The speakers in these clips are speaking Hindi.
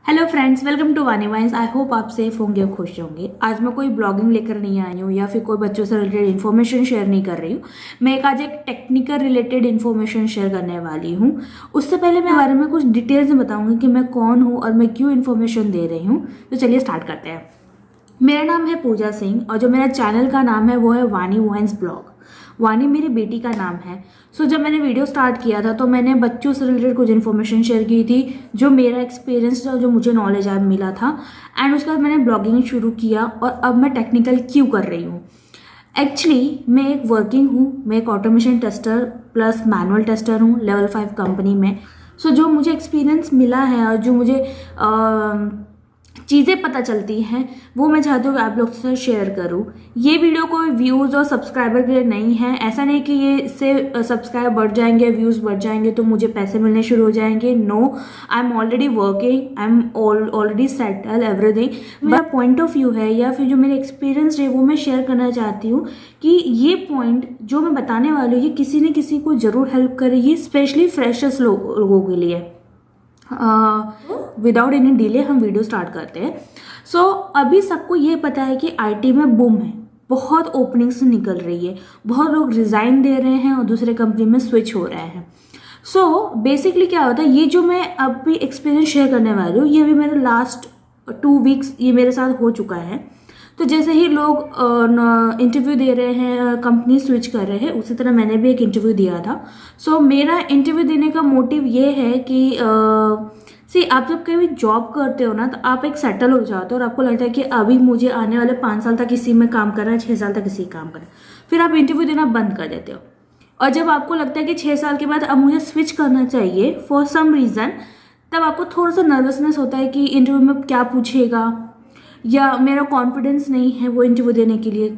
हेलो फ्रेंड्स, वेलकम टू वानी वाइन्स। आई होप आप सेफ होंगे और खुश होंगे। आज मैं कोई ब्लॉगिंग लेकर नहीं आई हूँ या फिर कोई बच्चों से रिलेटेड इन्फॉर्मेशन शेयर नहीं कर रही हूँ। मैं आज एक टेक्निकल रिलेटेड इन्फॉर्मेशन शेयर करने वाली हूँ। उससे पहले मैं बारे में कुछ डिटेल्स में बताऊंगी कि मैं कौन हूँ और मैं क्यों इन्फॉर्मेशन दे रही हूँ। तो चलिए स्टार्ट करते हैं। मेरा नाम है पूजा सिंह और जो मेरा चैनल का नाम है वो है वानी वाइन्स ब्लॉग। वानी मेरी बेटी का नाम है। जब मैंने वीडियो स्टार्ट किया था तो मैंने बच्चों से रिलेटेड कुछ इन्फॉर्मेशन शेयर की थी, जो मेरा एक्सपीरियंस था, जो मुझे नॉलेज मिला था। एंड उसके बाद मैंने ब्लॉगिंग शुरू किया और अब मैं टेक्निकल क्यों कर रही हूँ। एक्चुअली मैं एक वर्किंग हूँ, मैं एक automation tester plus manual tester हूँ लेवल 5 कंपनी में। जो मुझे एक्सपीरियंस मिला है और जो मुझे चीज़ें पता चलती हैं वो मैं चाहती हूँ कि आप लोग से शेयर करूँ। ये वीडियो कोई व्यूज़ और सब्सक्राइबर के लिए नहीं है। ऐसा नहीं कि ये इससे सब्सक्राइब बढ़ जाएंगे, व्यूज़ बढ़ जाएंगे तो मुझे पैसे मिलने शुरू हो जाएंगे। No, I am already working, I am already settle everything. मेरा पॉइंट ऑफ व्यू है या फिर जो मेरे एक्सपीरियंस है वो मैं शेयर करना चाहती हूँ कि ये पॉइंट जो मैं बताने वाली हूँ ये किसी न किसी को ज़रूर हेल्प करेगी, स्पेशली फ्रेशर्स लोगों के लिए। विदाउट एनी डिले हम वीडियो स्टार्ट करते हैं। अभी सबको ये पता है कि आईटी में बूम है, बहुत ओपनिंग्स निकल रही है, बहुत लोग रिज़ाइन दे रहे हैं और दूसरे कंपनी में स्विच हो रहे हैं। बेसिकली क्या होता है, ये जो मैं अभी एक्सपीरियंस शेयर करने वाली हूँ ये अभी मेरे लास्ट 2 वीक्स ये मेरे साथ हो चुका है। तो जैसे ही लोग इंटरव्यू दे रहे हैं, कंपनी स्विच कर रहे हैं, उसी तरह मैंने भी एक इंटरव्यू दिया था। मेरा इंटरव्यू देने का मोटिव ये है कि आप जब कभी जॉब करते हो ना तो आप एक सेटल हो जाते हो और आपको लगता है कि अभी मुझे आने वाले 5 साल तक इसी में काम करना है, 6 साल तक इसी काम करना है। फिर आप इंटरव्यू देना बंद कर देते हो और जब आपको लगता है कि 6 साल के बाद अब मुझे स्विच करना चाहिए फॉर सम रीज़न, तब आपको थोड़ा सा नर्वसनेस होता है कि इंटरव्यू में क्या पूछेगा या मेरा कॉन्फिडेंस नहीं है वो इंटरव्यू देने के लिए।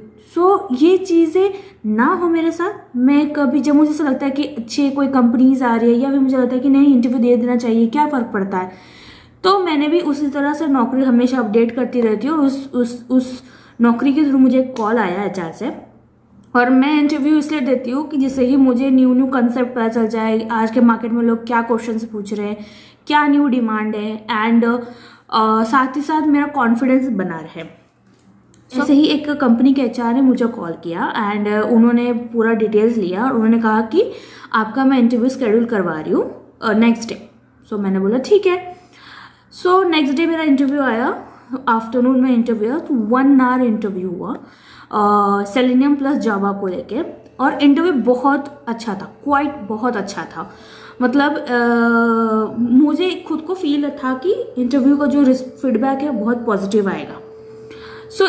ये चीज़ें ना हो मेरे साथ। मैं कभी जब मुझे ऐसा लगता है कि अच्छे कोई कंपनीज आ रही है या फिर मुझे लगता है कि नहीं इंटरव्यू दे देना चाहिए, क्या फ़र्क पड़ता है, तो मैंने भी उसी तरह से नौकरी हमेशा अपडेट करती रहती हूँ। उस नौकरी के थ्रू मुझे एक कॉल आया एचआर से और मैं इंटरव्यू इसलिए देती हूँ कि जिससे ही मुझे न्यू कंसेप्ट पता चल जाए, आज के मार्केट में लोग क्या क्वेश्चन पूछ रहे हैं, क्या न्यू डिमांड है, एंड साथ ही साथ मेरा कॉन्फिडेंस बना रहे। ऐसे ही एक कंपनी के एचआर ने मुझे कॉल किया एंड उन्होंने पूरा डिटेल्स लिया और उन्होंने कहा कि आपका मैं इंटरव्यू शेड्यूल करवा रही हूँ नेक्स्ट डे। मैंने बोला ठीक है। नेक्स्ट डे मेरा इंटरव्यू आया, आफ्टरनून में इंटरव्यू आया, तो 1 आवर इंटरव्यू हुआ सेलेनियम प्लस जावा को लेके। और इंटरव्यू बहुत अच्छा था, क्वाइट बहुत अच्छा था। मतलब मुझे खुद को फील था कि इंटरव्यू का जो फीडबैक है बहुत पॉजिटिव आएगा।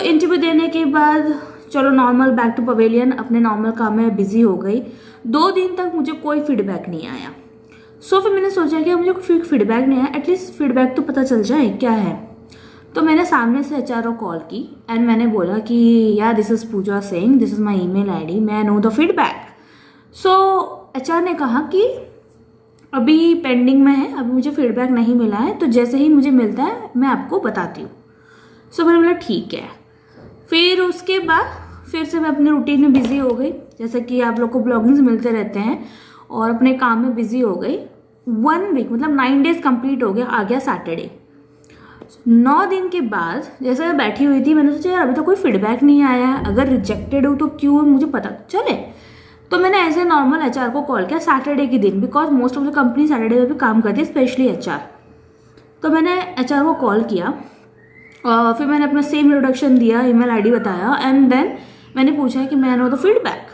इंटरव्यू देने के बाद चलो नॉर्मल बैक टू पवेलियन, अपने नॉर्मल काम में बिजी हो गई। 2 दिन तक मुझे कोई फीडबैक नहीं आया। फिर मैंने सोचा कि मुझे कोई फीडबैक नहीं आया, एटलीस्ट फीडबैक तो पता चल जाए क्या है। तो मैंने सामने से एचआर को कॉल की एंड मैंने बोला कि यार this is Pooja Singh, this is my email ID, may I know the feedback. HR ने कहा कि अभी पेंडिंग में है, अभी मुझे फीडबैक नहीं मिला है, तो जैसे ही मुझे मिलता है मैं आपको बताती हूँ। मैंने बोला ठीक है। फिर उसके बाद फिर से मैं अपने रूटीन में बिजी हो गई, जैसे कि आप लोग को ब्लॉगिंग्स मिलते रहते हैं, और अपने काम में बिजी हो गई। 1 वीक मतलब 9 डेज कंप्लीट हो गया, आ गया सैटरडे। 9 दिन के बाद जैसे मैं बैठी हुई थी, मैंने सोचा यार अभी तो कोई फीडबैक नहीं आया, अगर रिजेक्टेड हो तो क्यों मुझे पता चले। तो मैंने ऐसे नॉर्मल एचआर को कॉल किया सैटरडे के दिन, because most of the company Saturday में भी काम करती है, स्पेशली एचआर। तो मैंने एचआर को कॉल किया और फिर मैंने अपना सेम इंट्रोडक्शन दिया, ईमेल आईडी बताया एंड देन मैंने पूछा कि मैं नो द फीडबैक।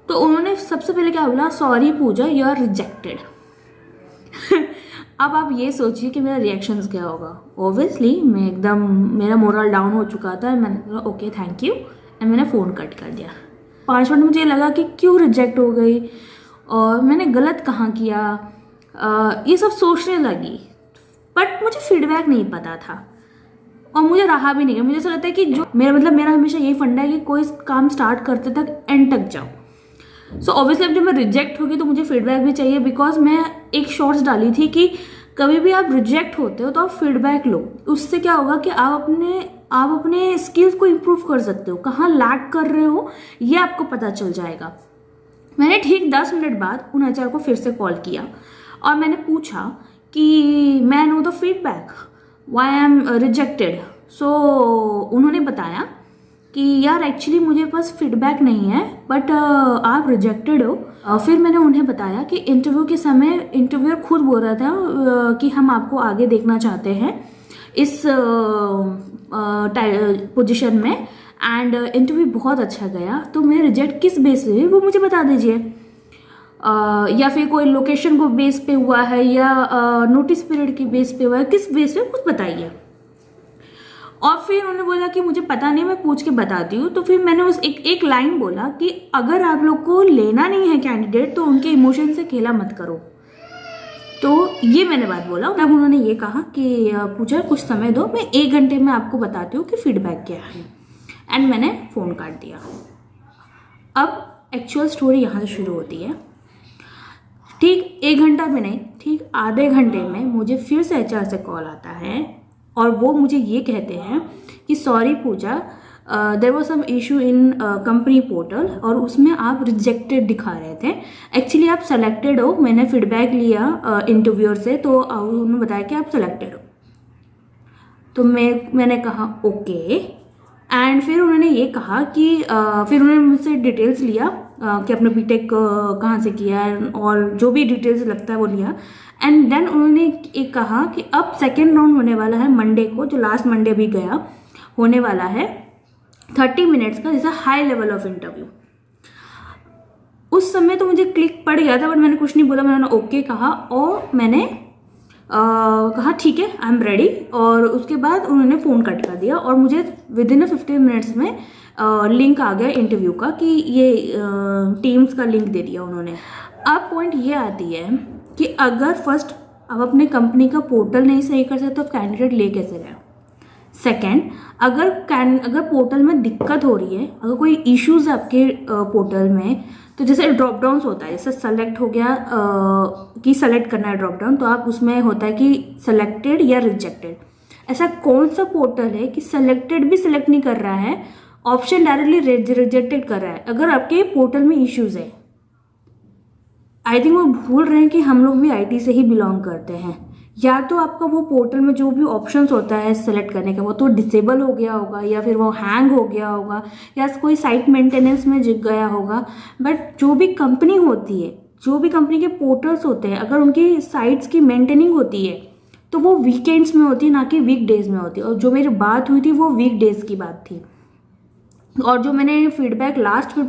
तो उन्होंने सबसे पहले क्या बोला, sorry Pooja you are rejected. अब आप ये सोचिए कि मेरा रिएक्शंस क्या होगा। ऑब्वियसली मैं एकदम, मेरा मोरल डाउन हो चुका था। मैंने कहा ओके थैंक यू एंड मैंने फ़ोन कट कर दिया। 5 मिनट मुझे लगा कि क्यों रिजेक्ट हो गई और मैंने गलत कहाँ किया, ये सब सोचने लगी। बट मुझे फीडबैक नहीं पता था और मुझे रहा भी नहीं है। मुझे ऐसा लगता है कि जो मेरा हमेशा यही फंडा है कि कोई काम स्टार्ट करते तक एंड तक जाओ। ऑब्वियसली अब जब मैं रिजेक्ट होगी तो मुझे फीडबैक भी चाहिए, बिकॉज मैं एक शॉर्ट्स डाली थी कि कभी भी आप रिजेक्ट होते हो तो आप फीडबैक लो। उससे क्या होगा कि आप अपने स्किल्स को इम्प्रूव कर सकते हो, कहाँ लैग कर रहे हो ये आपको पता चल जाएगा। मैंने ठीक 10 मिनट बाद उन एचआर को फिर से कॉल किया और मैंने पूछा कि मैं know the feedback. Why I am rejected. So उन्होंने बताया कि यार एक्चुअली मुझे पास फीडबैक नहीं है, बट आप रिजेक्टेड हो। फिर मैंने उन्हें बताया कि इंटरव्यू के समय इंटरव्यूअर खुद बोल रहा था कि हम आपको आगे देखना चाहते हैं इस पोजीशन में, एंड इंटरव्यू बहुत अच्छा गया, तो मैं रिजेक्ट किस बेस पे वो मुझे बता दीजिए। या फिर कोई लोकेशन को बेस पे हुआ है या नोटिस पीरियड की बेस पे हुआ है, किस बेस पे कुछ बताइए। और फिर उन्होंने बोला कि मुझे पता नहीं, मैं पूछ के बताती हूँ। तो फिर मैंने उस एक लाइन बोला कि अगर आप लोग को लेना नहीं है कैंडिडेट तो उनके इमोशन से खेला मत करो। तो ये मैंने बात बोला। तब उन्होंने ये कहा कि पूजा कुछ समय दो, मैं 1 घंटे में आपको बताती हूँ कि फीडबैक क्या है, एंड मैंने फ़ोन काट दिया। अब एक्चुअल स्टोरी यहाँ से शुरू होती है। ठीक 1 घंटा में नहीं, ठीक आधे घंटे में मुझे फिर से HR से कॉल आता है और वो मुझे ये कहते हैं कि sorry Pooja, there was some issue in company portal और उसमें आप रिजेक्टेड दिखा रहे थे। एक्चुअली आप सेलेक्टेड हो, मैंने फीडबैक लिया इंटरव्यूअर से, तो उन्होंने बताया कि आप सेलेक्टेड हो। तो मैंने कहा ओके। एंड फिर उन्होंने ये कहा कि फिर उन्होंने मुझसे डिटेल्स लिया कि अपने बीटेक कहाँ से किया है और जो भी डिटेल्स लगता है वो लिया। एंड देन उन्होंने एक कहा कि अब सेकेंड राउंड होने वाला है मंडे को, जो लास्ट मंडे भी गया, होने वाला है 30 मिनट्स का, जैसा हाई लेवल ऑफ इंटरव्यू। उस समय तो मुझे क्लिक पड़ गया था, बट मैंने कुछ नहीं बोला, मैंने ओके कहा और मैंने कहा ठीक है आई एम रेडी। और उसके बाद उन्होंने फ़ोन कट कर दिया और मुझे विदिन 15 मिनट्स में लिंक आ गया इंटरव्यू का कि ये टीम्स का लिंक दे दिया उन्होंने। अब पॉइंट ये आती है कि अगर फर्स्ट आप अपने कंपनी का पोर्टल नहीं सही कर सकते तो आप कैंडिडेट ले कैसे रहे हो। सेकेंड, अगर पोर्टल में दिक्कत हो रही है, अगर कोई इश्यूज है आपके पोर्टल में, तो जैसे ड्रॉप डाउन होता है, जैसे सेलेक्ट हो गया कि सेलेक्ट करना है ड्रॉप डाउन, तो आप उसमें होता है कि सेलेक्टेड या रिजेक्टेड। ऐसा कौन सा पोर्टल है कि सेलेक्टेड भी सिलेक्ट नहीं कर रहा है, ऑप्शन डायरेक्टली रिजेक्टेड कर रहा है? अगर आपके पोर्टल में इश्यूज है, आई थिंक वो भूल रहे हैं कि हम लोग भी IT से ही बिलोंग करते हैं। या तो आपका वो पोर्टल में जो भी ऑप्शंस होता है सेलेक्ट करने का वो तो डिसेबल हो गया होगा, या फिर वो हैंग हो गया होगा, या कोई साइट मेंटेनेंस में जिग गया होगा। बट जो भी कंपनी होती है, जो भी कंपनी के पोर्टल्स होते हैं, अगर उनकी साइट्स की मेंटेनिंग होती है तो वो वीकेंड्स में होती है, ना कि वीकडेज में होती है। और जो मेरी बात हुई थी वो वीकडेज की बात थी, और जो मैंने लास्ट फीडबैक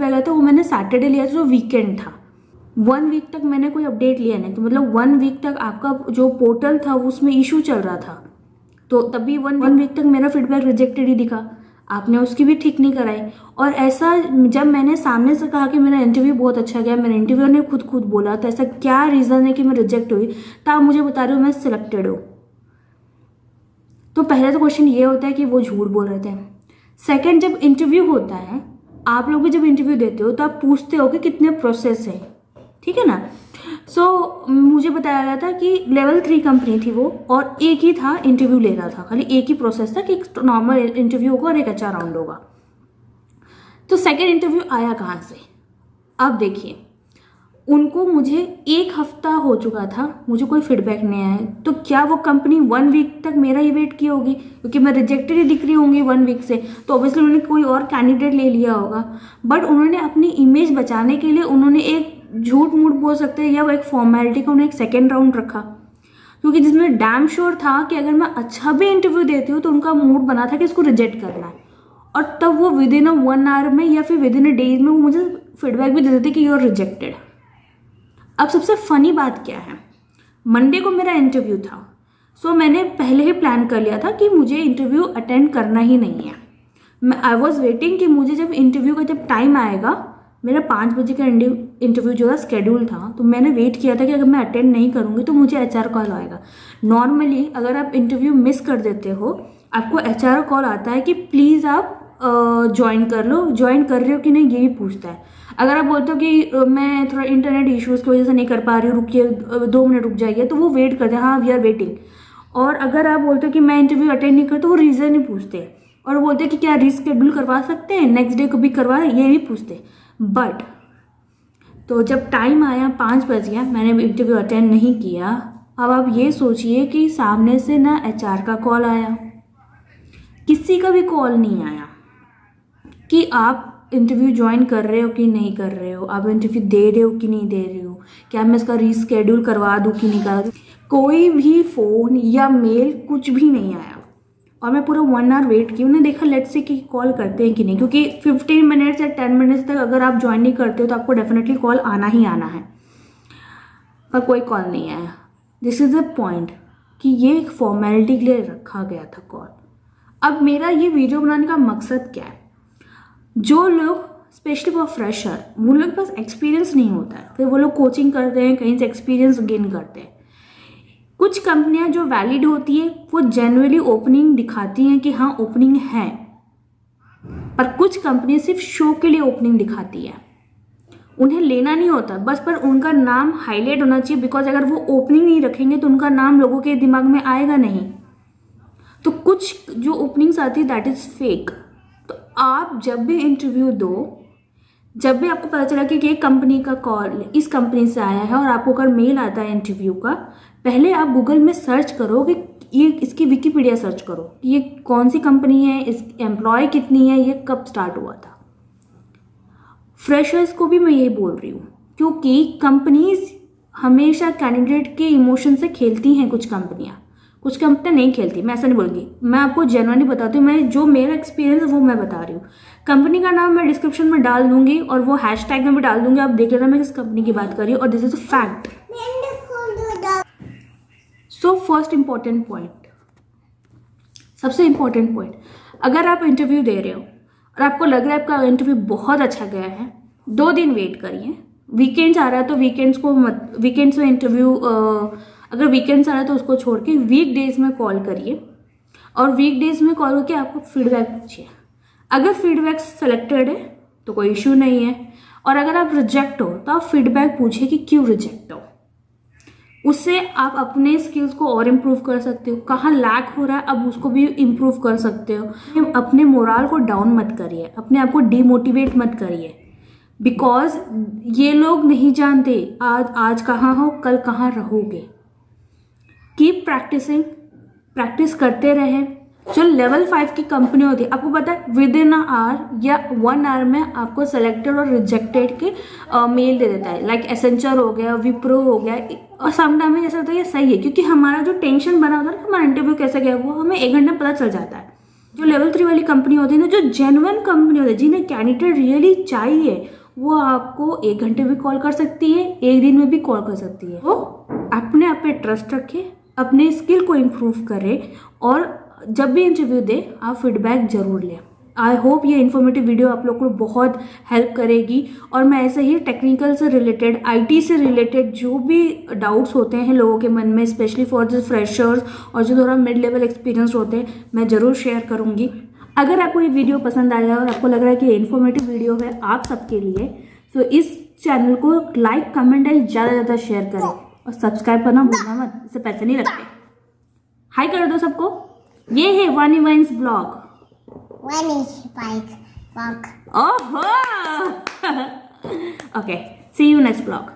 लिया था वो मैंने सैटरडे लिया था, जो वीकेंड था। 1 वीक तक मैंने कोई अपडेट लिया नहीं, तो मतलब 1 वीक तक आपका जो पोर्टल था उसमें इशू चल रहा था, तो तभी 1 वीक तक मेरा फीडबैक रिजेक्टेड ही दिखा। आपने उसकी भी ठीक नहीं कराई। और ऐसा जब मैंने सामने से कहा कि मेरा इंटरव्यू बहुत अच्छा गया, मेरे इंटरव्यूअर ने खुद बोला, तो ऐसा क्या रीज़न है कि मैं रिजेक्ट हुई, तो आप मुझे बता रहे हो मैं सिलेक्टेड हूँ। तो पहले तो क्वेश्चन ये होता है कि वो झूठ बोल रहे थे। सेकेंड, जब इंटरव्यू होता है, आप लोग भी जब इंटरव्यू देते हो तो आप पूछते हो कि कितने प्रोसेस है, ठीक है ना। सो मुझे बताया गया था कि लेवल 3 कंपनी थी वो, और एक ही था इंटरव्यू ले रहा था, खाली एक ही प्रोसेस था कि एक नॉर्मल इंटरव्यू होगा और एक HR राउंड होगा। तो सेकेंड इंटरव्यू आया कहाँ से? अब देखिए, उनको मुझे 1 हफ्ता हो चुका था, मुझे कोई फीडबैक नहीं आया, तो क्या वो कंपनी 1 वीक तक मेरा ही वेट की होगी? क्योंकि मैं रिजेक्टेड ही दिख रही होंगी 1 वीक से, तो ऑब्वियसली उन्होंने कोई और कैंडिडेट ले लिया होगा। बट उन्होंने अपनी इमेज बचाने के लिए उन्होंने एक झूठ मूठ बोल सकते हैं, या वो एक फॉर्मेलिटी का उन्होंने एक सेकेंड राउंड रखा, क्योंकि जिसमें डैम श्योर था कि अगर मैं अच्छा भी इंटरव्यू देती हूँ तो उनका मूड बना था कि इसको रिजेक्ट करना है। और तब वो विदिन 1 आवर में या फिर विदिन डेज में वो मुझे फीडबैक भी दे देते कि यू आर रिजेक्टेड। अब सबसे फनी बात क्या है, मंडे को मेरा इंटरव्यू था, सो मैंने पहले ही प्लान कर लिया था कि मुझे इंटरव्यू अटेंड करना ही नहीं है। आई वॉज वेटिंग कि मुझे जब इंटरव्यू का जब टाइम आएगा, मेरा 5 बजे का इंटरव्यू जो था स्केड्यूल था, तो मैंने वेट किया था कि अगर मैं अटेंड नहीं करूँगी तो मुझे HR कॉल आएगा। नॉर्मली अगर आप इंटरव्यू मिस कर देते हो, आपको HR कॉल आता है कि प्लीज़ आप ज्वाइन कर लो, ज्वाइन कर रहे हो कि नहीं ये भी पूछता है। अगर आप बोलते हो कि मैं थोड़ा इंटरनेट इश्यूज़ की वजह से नहीं कर पा रही हूँ, रुकिए 2 मिनट रुक जाइए, तो वो वेट करते हैं, हाँ वी आर वेटिंग। और अगर आप बोलते हो कि मैं इंटरव्यू अटेंड नहीं करता, वो रीज़न ही पूछते हैं और बोलते हैं कि क्या रीस्केड्यूल करवा सकते हैं, नेक्स्ट डे को भी करवाएं, ये भी पूछते हैं। बट तो जब टाइम आया 5 बज गया, मैंने इंटरव्यू अटेंड नहीं किया, अब आप ये सोचिए कि सामने से ना HR का कॉल आया, किसी का भी कॉल नहीं आया कि आप इंटरव्यू ज्वाइन कर रहे हो कि नहीं कर रहे हो, आप इंटरव्यू दे रहे हो कि नहीं दे रहे हो, क्या मैं इसका रीस्केड्यूल करवा दूँ कि नहीं करवा दूँ। कोई भी फ़ोन या मेल कुछ भी नहीं आया और मैं पूरा 1 आवर वेट की। मैंने देखा लेट्स से कि कॉल करते हैं कि नहीं, क्योंकि 15 मिनट्स या 10 मिनट्स तक अगर आप ज्वाइन नहीं करते हो तो आपको डेफिनेटली कॉल आना ही आना है, पर कोई कॉल नहीं आया। दिस इज़ द पॉइंट कि ये एक फॉर्मेलिटी के लिए रखा गया था कॉल। अब मेरा ये वीडियो बनाने का मकसद क्या है, जो लोग स्पेशली फॉर फ्रेशर, वो लोग के पास एक्सपीरियंस नहीं होता है, फिर वो लोग कोचिंग करते हैं, कहीं से एक्सपीरियंस गेन करते हैं। कुछ कंपनियां जो वैलिड होती है वो जेन्युइनली ओपनिंग दिखाती हैं कि हाँ ओपनिंग है, पर कुछ कंपनी सिर्फ शो के लिए ओपनिंग दिखाती है, उन्हें लेना नहीं होता बस, पर उनका नाम हाईलाइट होना चाहिए, बिकॉज अगर वो ओपनिंग नहीं रखेंगे तो उनका नाम लोगों के दिमाग में आएगा नहीं। तो कुछ जो ओपनिंग्स आती है दैट इज़ फेक। तो आप जब भी इंटरव्यू दो, जब भी आपको पता चला कि ये कंपनी का कॉल इस कंपनी से आया है और आपको अगर मेल आता है इंटरव्यू का, पहले आप गूगल में सर्च करो कि ये इसकी विकिपीडिया सर्च करो कि ये कौन सी कंपनी है, इस एम्प्लॉय कितनी है, ये कब स्टार्ट हुआ था। फ्रेशर्स को भी मैं यही बोल रही हूँ, क्योंकि कंपनीज हमेशा कैंडिडेट के इमोशन से खेलती हैं। कुछ कंपनियां नहीं खेलती, मैं ऐसा नहीं बोलूँगी, मैं आपको जेन्युइनली बताती हूँ। मैं जो मेरा एक्सपीरियंस है वो मैं बता रही हूँ। कंपनी का नाम मैं डिस्क्रिप्शन में डाल दूंगी और वो हैशटैग में भी डाल दूंगी, आप देख लेना मैं किस कंपनी की बात कर रही हूँ, और this is a fact. So first important point, सबसे इंपॉर्टेंट पॉइंट, अगर आप इंटरव्यू दे रहे हो और आपको लग रहा है आपका इंटरव्यू बहुत अच्छा गया है, 2 दिन वेट करिए। वीकेंड्स आ रहा है तो वीकेंड्स में इंटरव्यू, अगर वीकेंड्स आ रहा है तो उसको छोड़ के वीक डेज में कॉल करिए, और वीक डेज में कॉल करके आपको फीडबैक पूछिए। अगर फीडबैक सेलेक्टेड है तो कोई इश्यू नहीं है, और अगर आप रिजेक्ट हो तो आप फीडबैक पूछिए कि क्यों रिजेक्ट हो। उससे आप अपने स्किल्स को और इम्प्रूव कर सकते हो, कहाँ लैक हो रहा है अब उसको भी इम्प्रूव कर सकते हो। अपने मोराल को डाउन मत करिए, अपने आप को डीमोटिवेट मत करिए, बिकॉज ये लोग नहीं जानते आज कहाँ हो कल कहाँ रहोगे। कीप प्रैक्टिसिंग, प्रैक्टिस करते रहें। जो लेवल 5 की कंपनी होती है, आपको पता है विद इन आवर या 1 आवर में आपको सेलेक्टेड और रिजेक्टेड के मेल दे देता है। लाइक एसेंचर हो गया, विप्रो हो गया, और समटाइम में जैसा होता है ये सही है, क्योंकि हमारा जो टेंशन बना होता है ना हमारा इंटरव्यू कैसे गया वो हमें 1 घंटे में पता चल जाता है। जो लेवल 3 वाली कंपनी होती है ना, जो जेन्युइन कंपनी होती है, जिन्हें कैंडिडेट रियली चाहिए, वो आपको 1 घंटे भी कॉल कर सकती है, 1 दिन में भी कॉल कर सकती है। तो अपने आप पे ट्रस्ट रखें, अपने स्किल को इम्प्रूव करें, और जब भी इंटरव्यू दे आप फीडबैक जरूर लें। आई होप ये इन्फॉर्मेटिव वीडियो आप लोग को बहुत हेल्प करेगी, और मैं ऐसे ही टेक्निकल से रिलेटेड, IT से रिलेटेड जो भी डाउट्स होते हैं लोगों के मन में, स्पेशली फॉर द फ्रेशर्स और जो थोड़ा मिड लेवल एक्सपीरियंस होते हैं, मैं ज़रूर शेयर करूँगी। अगर आपको ये वीडियो पसंद आया और आपको लग रहा है कि ये इन्फॉर्मेटिव वीडियो है आप सबके लिए, तो इस चैनल को लाइक, कमेंट एंड ज़्यादा शेयर करें, और सब्सक्राइब करना भूलना मत, इससे पैसे नहीं लगते। हाय कर दो सबको। ये है वानी वाइन्स ब्लॉग। ओहो okay, see you next blog.